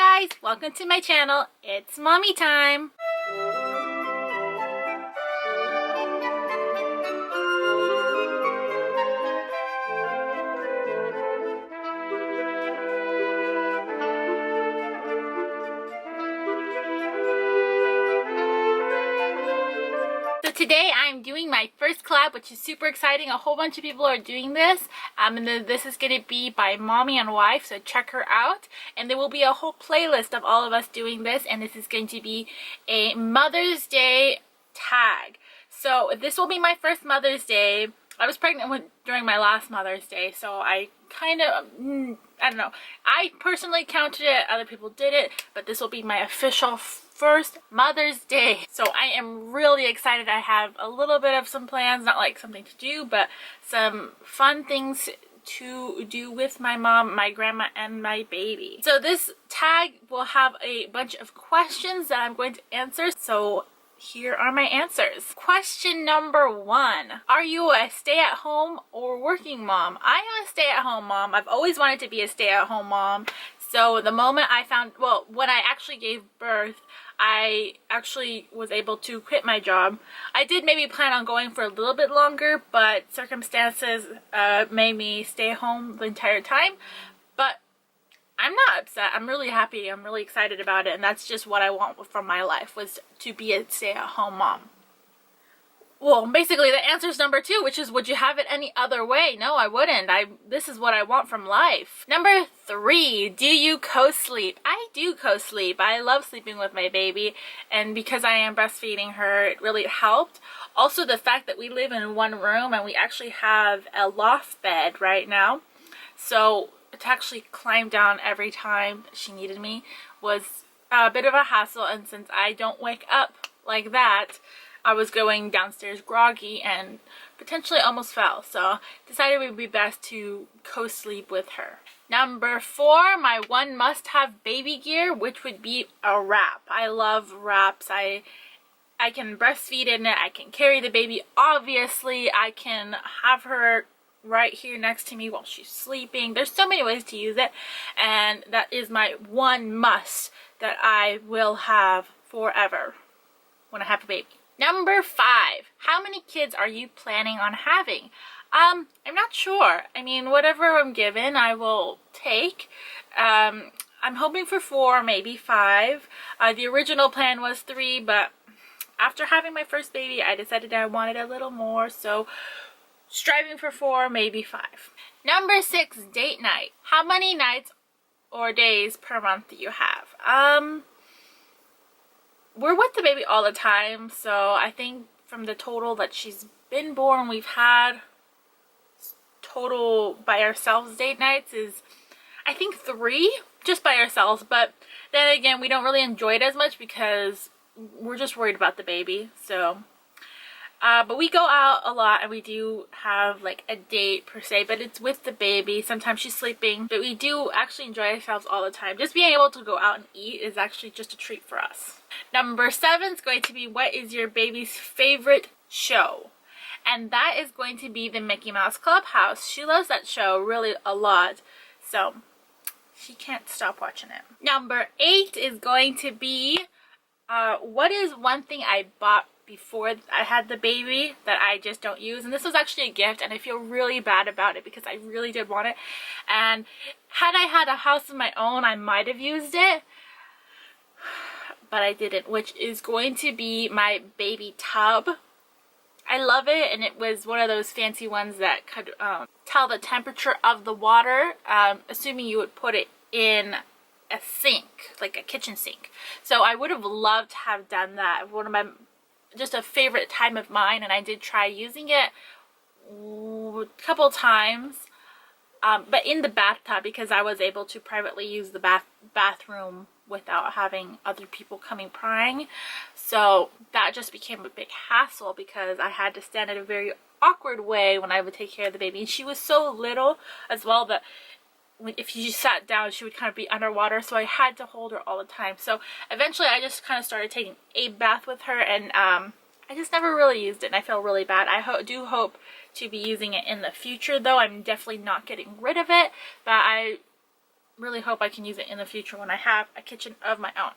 Hi guys, welcome to my channel. It's mommy time. So today I'm doing my first collab, which is super exciting. A whole bunch of people are doing this. And this is going to be by Mommy and Wife, so check her out. And there will be a whole playlist of all of us doing this, and this is going to be a Mother's Day tag. So this will be my first Mother's Day. I was pregnant during my last Mother's Day, so I kind of, I don't know. I personally counted it, other people did it, but this will be my official first Mother's Day. So I am really excited. I have a little bit of some plans, not like something to do, but some fun things to do with my mom, my grandma, and my baby. So this tag will have a bunch of questions that I'm going to answer. So here are my answers. Question number 1. Are you a stay-at-home or working mom? I am a stay-at-home mom. I've always wanted to be a stay-at-home mom. So the moment I found, well, when I actually gave birth, I actually was able to quit my job. I did maybe plan on going for a little bit longer, but circumstances made me stay home the entire time. But I'm not upset. I'm really happy. I'm really excited about it, and that's just what I want from my life, was to be a stay-at-home mom. Well, basically the answer is number 2, which is, would you have it any other way? No, I wouldn't. This is what I want from life. Number 3, do you co-sleep? I do co-sleep. I love sleeping with my baby, and because I am breastfeeding her, it really helped. Also, the fact that we live in one room and we actually have a loft bed right now, so to actually climb down every time she needed me was a bit of a hassle, and since I don't wake up like that, I was going downstairs groggy and potentially almost fell, so decided it would be best to co-sleep with her. Number 4, my one must-have baby gear, which would be a wrap. I love wraps. I can breastfeed in it, I can carry the baby, obviously, I can have her right here next to me while she's sleeping. There's so many ways to use it, and that is my one must that I will have forever when I have a baby. Number 5, how many kids are you planning on having? I'm not sure. I mean, whatever I'm given, I will take. I'm hoping for 4, maybe 5. The original plan was 3, but after having my first baby, I decided I wanted a little more, so striving for 4, maybe 5. Number 6, date night. How many nights or days per month do you have? We're with the baby all the time, so I think from the total that she's been born, we've had total by ourselves date nights is, I think, 3 just by ourselves. But then again, we don't really enjoy it as much because we're just worried about the baby. So but we go out a lot, and we do have like a date per se, but it's with the baby. Sometimes she's sleeping, but we do actually enjoy ourselves all the time. Just being able to go out and eat is actually just a treat for us. Number 7 is going to be, what is your baby's favorite show? And that is going to be the Mickey Mouse Clubhouse. She loves that show really a lot, so she can't stop watching it. Number 8 is going to be, what is one thing I bought before I had the baby that I just don't use? And this was actually a gift, and I feel really bad about it because I really did want it, and had I had a house of my own, I might have used it, but I didn't, which is going to be my baby tub. I love it, and it was one of those fancy ones that could tell the temperature of the water, assuming you would put it in a sink, like a kitchen sink. So I would have loved to have done that. One of my, just a favorite time of mine, and I did try using it a couple times, but in the bathtub, because I was able to privately use the bathroom without having other people coming prying. So that just became a big hassle because I had to stand in a very awkward way when I would take care of the baby, and she was so little as well that if you just sat down, she would kind of be underwater, so I had to hold her all the time. So eventually I just kind of started taking a bath with her, and I just never really used it, and I feel really bad. I do hope to be using it in the future, though. I'm definitely not getting rid of it, but really hope I can use it in the future when I have a kitchen of my own.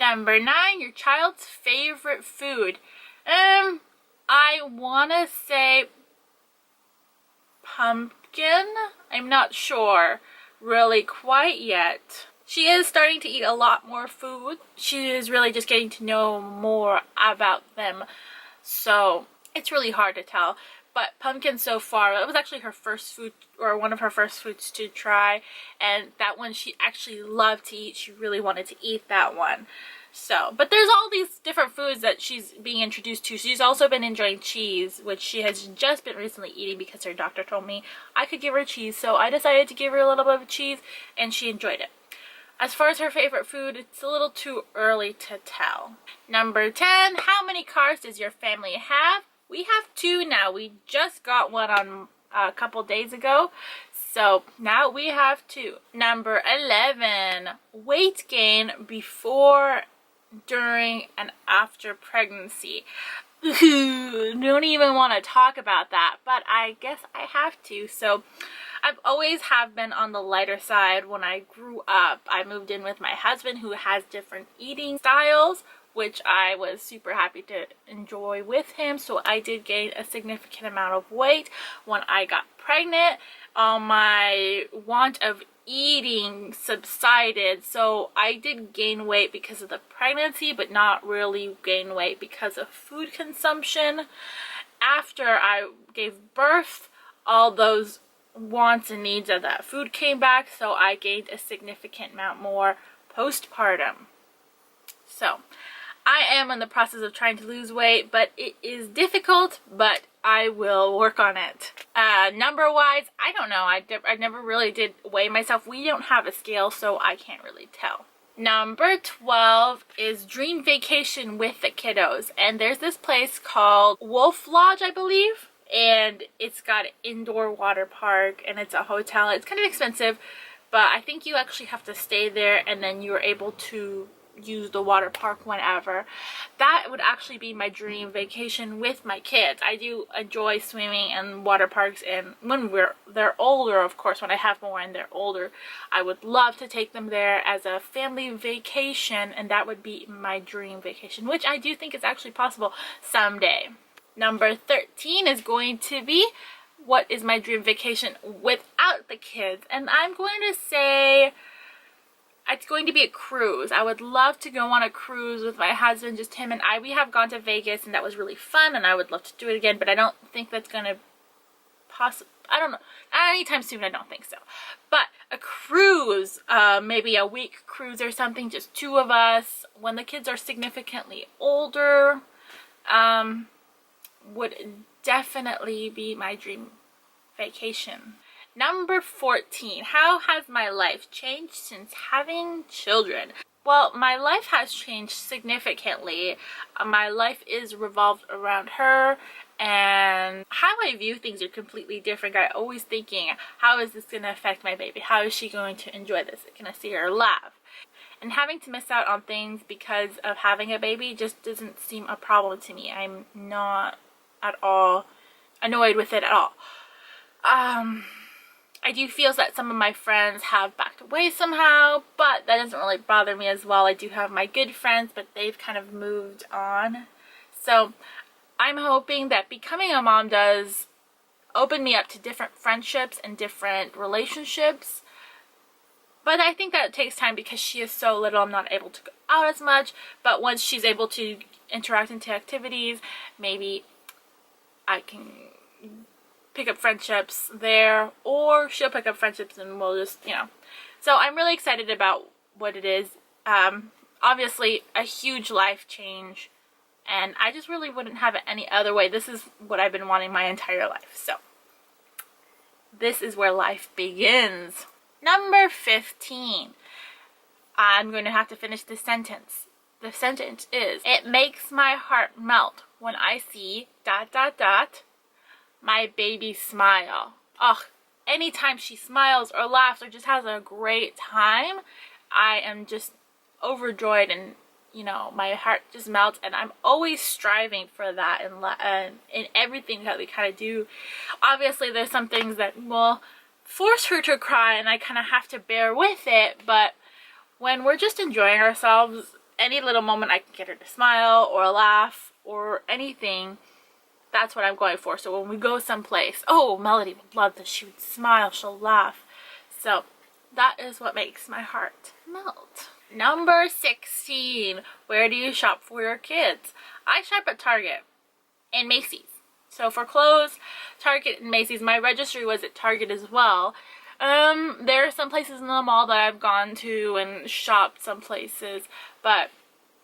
Number 9, your child's favorite food. I want to say pumpkin. I'm not sure really quite yet. She is starting to eat a lot more food. She is really just getting to know more about them. So it's really hard to tell. But pumpkin so far, it was actually her first food, or one of her first foods to try. And that one she actually loved to eat. She really wanted to eat that one. So, but there's all these different foods that she's being introduced to. She's also been enjoying cheese, which she has just been recently eating because her doctor told me I could give her cheese. So I decided to give her a little bit of cheese and she enjoyed it. As far as her favorite food, it's a little too early to tell. Number 10, how many cars does your family have? We have 2 now. We just got one on a couple days ago. So now we have 2. Number 11, weight gain before, during, and after pregnancy. Don't even want to talk about that, but I guess I have to. So I've always have been on the lighter side. When I grew up, I moved in with my husband who has different eating styles, which I was super happy to enjoy with him. So I did gain a significant amount of weight when I got pregnant. My want of eating subsided, so I did gain weight because of the pregnancy, but not really gain weight because of food consumption. After I gave birth, all those wants and needs of that food came back, so I gained a significant amount more postpartum. So I am in the process of trying to lose weight, but it is difficult, but I will work on it. Number wise, I don't know. I never really did weigh myself. We don't have a scale, so I can't really tell. Number 12 is dream vacation with the kiddos. And there's this place called Wolf Lodge, I believe. And it's got an indoor water park and it's a hotel. It's kind of expensive, but I think you actually have to stay there and then you're able to use the water park whenever. That would actually be my dream vacation with my kids. I do enjoy swimming and water parks, and when they're older, of course, when I have more and they're older, I would love to take them there as a family vacation, and that would be my dream vacation, which I do think is actually possible someday. Number 13 is going to be what is my dream vacation without the kids, and I'm going to say it's going to be a cruise. I would love to go on a cruise with my husband, just him and I. We have gone to Vegas and that was really fun and I would love to do it again, but I don't think that's going to I don't know. Anytime soon, I don't think so. But a cruise, maybe a week cruise or something, just 2 of us, when the kids are significantly older, would definitely be my dream vacation. Number 14, how has my life changed since having children? Well, my life has changed significantly. My life is revolved around her, and how I view things are completely different. I'm always thinking, how is this going to affect my baby? How is she going to enjoy this? Can I see her laugh? And having to miss out on things because of having a baby just doesn't seem a problem to me. I'm not at all annoyed with it at all. I do feel that some of my friends have backed away somehow, but that doesn't really bother me as well. I do have my good friends, but they've kind of moved on. So I'm hoping that becoming a mom does open me up to different friendships and different relationships. But I think that it takes time because she is so little. I'm not able to go out as much. But once she's able to interact into activities, maybe I can pick up friendships there, or she'll pick up friendships and we'll just, So I'm really excited about what it is. Obviously, a huge life change, and I just really wouldn't have it any other way. This is what I've been wanting my entire life. So this is where life begins. Number 15. I'm going to have to finish this sentence. The sentence is, it makes my heart melt when I see ... my baby smile. Ugh, anytime she smiles or laughs or just has a great time, I am just overjoyed, and my heart just melts, and I'm always striving for that in everything that we kind of do. Obviously there's some things that, well, force her to cry and I kind of have to bear with it. But when we're just enjoying ourselves, any little moment I can get her to smile or laugh or anything, that's what I'm going for. So when we go someplace, oh, Melody would love this. She would smile, she'll laugh. So that is what makes my heart melt. Number 16, where do you shop for your kids? I shop at Target and Macy's. So for clothes, Target and Macy's. My registry was at Target as well. There are some places in the mall that I've gone to and shopped some places, but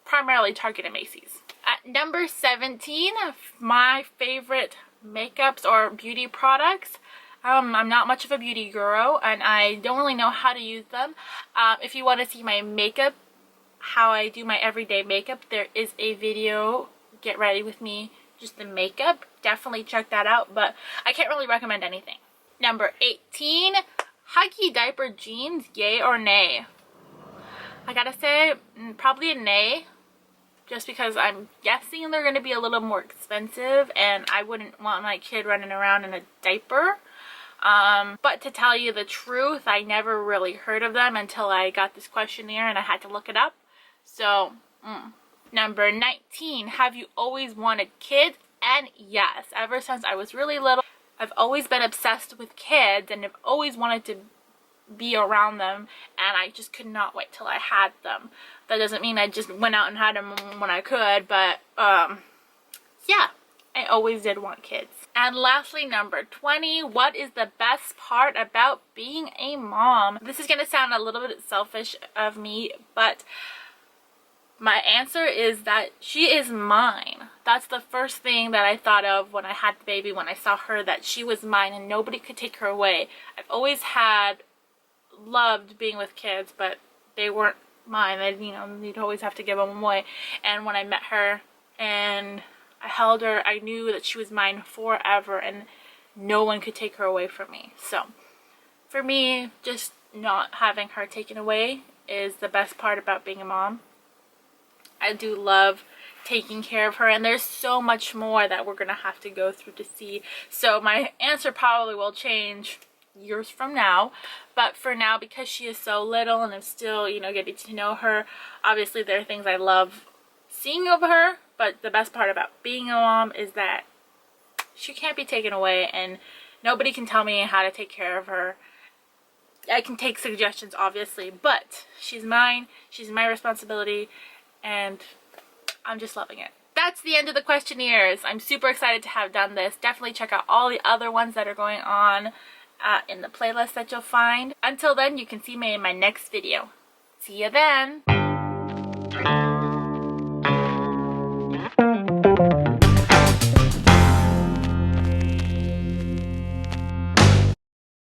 primarily Target and Macy's. At number 17, my favorite makeups or beauty products. I'm not much of a beauty guru and I don't really know how to use them. If you want to see my makeup, how I do my everyday makeup, there is a video, get ready with me, just the makeup. Definitely check that out, but I can't really recommend anything. Number 18, Huggy diaper jeans, yay or nay? I gotta say, probably a nay, just because I'm guessing they're going to be a little more expensive and I wouldn't want my kid running around in a diaper. But to tell you the truth, I never really heard of them until I got this questionnaire and I had to look it up. So, Number 19, have you always wanted kids? And yes, ever since I was really little, I've always been obsessed with kids and have always wanted to be around them, and I just could not wait till I had them. That doesn't mean I just went out and had them when I could, but yeah, I always did want kids. And lastly, number 20, what is the best part about being a mom? This is gonna sound a little bit selfish of me, but my answer is that she is mine. That's the first thing that I thought of when I had the baby, when I saw her, that she was mine and nobody could take her away. I've always loved being with kids, but they weren't mine. You'd always have to give them away. And when I met her and I held her, I knew that she was mine forever and no one could take her away from me. So for me, just not having her taken away is the best part about being a mom. I do love taking care of her, and there's so much more that we're gonna have to go through to see. So my answer probably will change years from now, but for now, because she is so little and I'm still, getting to know her, obviously there are things I love seeing of her, but the best part about being a mom is that she can't be taken away and nobody can tell me how to take care of her. I can take suggestions, obviously, but she's mine, she's my responsibility, and I'm just loving it. That's the end of the questionnaires. I'm super excited to have done this. Definitely check out all the other ones that are going on in the playlist that you'll find. Until then, you can see me in my next video. See you then!